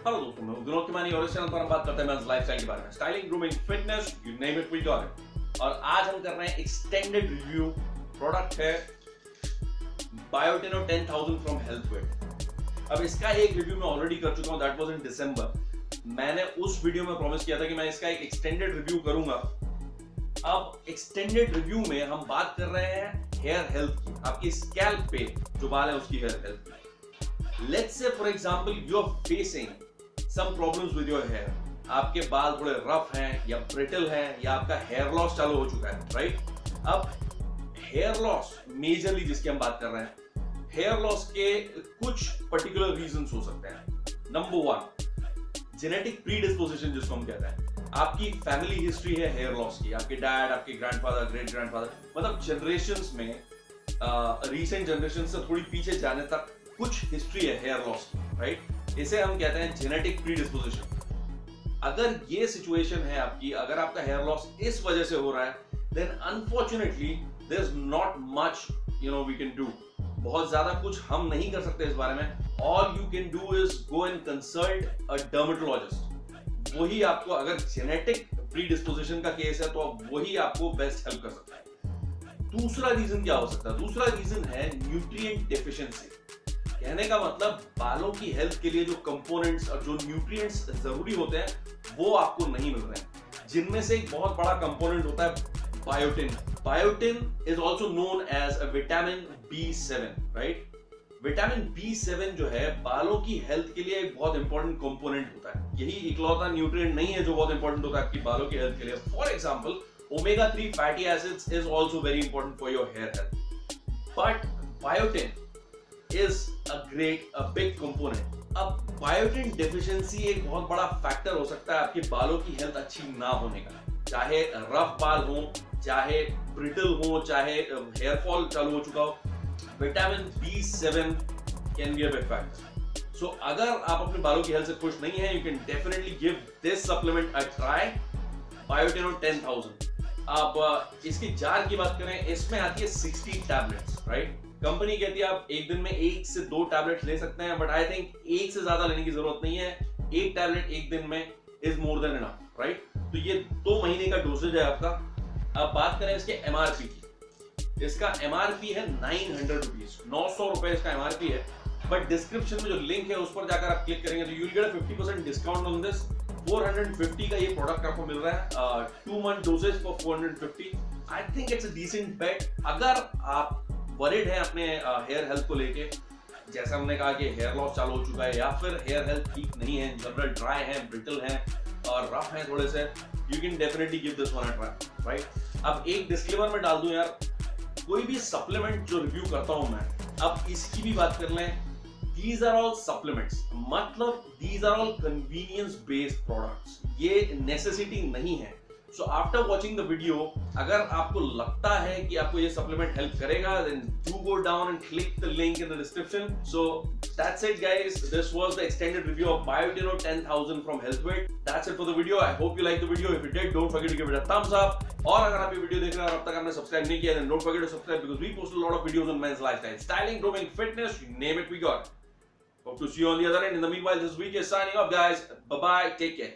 Hello दोस्तों, मैं विनोद खेमानी और इस चैनल पर हम बात करते हैं मेंस लाइफस्टाइल के बारे में। Styling, grooming, fitness, you name it we got it. और आज हम कर रहे हैं एक्सटेंडेड रिव्यू। प्रोडक्ट है Biotino 10,000 फ्रॉम हेल्थविट। अब इसका एक रिव्यू मैं ऑलरेडी कर चुका हूं, दैट वाज इन दिसंबर। मैंने उस वीडियो में प्रॉमिस किया था कि मैं इसका एक एक्सटेंडेड रिव्यू करूंगा। अब एक्सटेंडेड रिव्यू में हम बात कर रहे हैं हेयर हेल्थ की, आपकी स्कैल्प पे जो बाल है उसकी हेयर हेल्थ की। Let's say for example you are facing some problems with your hair. आपके बाल थोड़े रफ हैं या ब्रिटल हैं या आपका हेयर लॉस चालू हो चुका है, राइट? अब हेयर लॉस मेजरली जिसकी हम बात कर रहे हैं, हेयर लॉस के कुछ पर्टिकुलर रीजंस हो सकते हैं। नंबर 1, जेनेटिक प्रीडिस्पोजिशन जिसको हम कहते हैं। आपकी फैमिली हिस्ट्री है हेयर लॉस की, आपके डैड, आपके ग्रैंडफादर, ग्रेट ग्रैंडफादर, मतलब जनरेशंस में रीसेंट जनरेशन से थोड़ी पीछे जाने तक कुछ हिस्ट्री है हेयर लॉस की, राइट? इसे हम कहते हैं जेनेटिक प्रीडिस्पोजिशन। अगर ये सिचुएशन है आपकी, अगर आपका हेयर लॉस इस वजह से हो रहा है, then unfortunately there is not much we can do. बहुत ज्यादा कुछ हम नहीं कर सकते इस बारे में। All you can do is go and consult a dermatologist. वही आपको, अगर जेनेटिक प्रीडिस्पोजिशन का केस है तो वही आपको बेस्ट हेल्प कर सकता है। दूसरा रीजन क्या हो सकता है? दूसरा रीजन है न्यूट्रिएंट डेफिशिएंसी। कहने का मतलब बालों की हेल्थ के लिए जो कंपोनेंट्स और जो न्यूट्रिएंट्स जरूरी होते हैं वो आपको नहीं मिल रहे हैं, जिनमें से एक बहुत बड़ा कंपोनेंट होता है biotin. Biotin is also known as a vitamin B7, right? Vitamin B7 जो है बालों की हेल्थ के लिए एक बहुत इंपॉर्टेंट कंपोनेंट होता है। यही इकलौता न्यूट्रिएंट नहीं है जो बहुत इंपॉर्टेंट होता है आपकी बालों की हेल्थ के लिए। For example, omega 3 fatty acids is also very important for your hair health, but biotin is a big component. अब बायोटिन डेफिशिएंसी एक बहुत बड़ा फैक्टर हो सकता है आपके बालों की हेल्थ अच्छी ना होने का। चाहे रफ बाल हो, चाहे ब्रिटल हो, चाहे हेयर फॉल चालू हो चुका हो, vitamin B7 can be a big factor. So अगर आप अपने बालों की हेल्थ से खुश नहीं है, you can definitely give this supplement a try, Biotino 10,000। अब इसकी जार की बात करें, इसमें आती है 60 टैबलेट्स, राइट? कंपनी कहती है आप एक दिन में 1 से 2 टैबलेट ले सकते हैं, बट आई थिंक 1 से ज्यादा लेने की जरूरत नहीं है। 1 टैबलेट एक दिन में is more than enough, right? तो ये 2 महीने का डोसेज है आपका। अब बात करें इसके एमआरपी की, इसका एमआरपी है 900 रुपीज, 900 रुपए इसका एमआरपी है। बट डिस्क्रिप्शन में जो लिंक है उस पर जाकर आप क्लिक करेंगे तो you will get a 50% discount on this. 450 का ये प्रोडक्ट आपको मिल रहा है, 2 month dosage for 450। I think it's a decent bet. अगर आप वरीड है अपने हेयर हेल्थ को लेके, जैसे हमने कहा कि हेयर लॉस चालू हो चुका है या फिर हेयर हेल्थ ठीक नहीं है, जनरल ड्राई है, ब्रिटल है और रफ है थोड़े से, you can definitely give this one a try, right? अब एक डिस्क्लेमर में डाल दूं यार, कोई भी सप्लीमेंट जो रिव्यू करता हूं मैं, अब इसकी भी बात कर लें, these are all supplements, मतलब these are all convenience based products, ये नेसेसिटी नहीं है। So after watching the video, अगर आपको लगता है कि आपको ये सप्लीमेंट हेल्प करेगा, then do go down and click the link in the description. So that's it guys, this was the extended review of Biotino 10,000 from Healthvit. That's it for the video. I hope you liked the video. If you did, don't forget to give it a thumbs up. और अगर आप ये video देख रहे हैं और अब तक आपने सब्सक्राइब नहीं किया, then don't forget to subscribe because we post a lot of videos on men's lifestyle, styling, grooming, fitness, you name it, we got it. Hope to see you on the other end. In the meanwhile, this week is signing off guys. Bye bye, take care.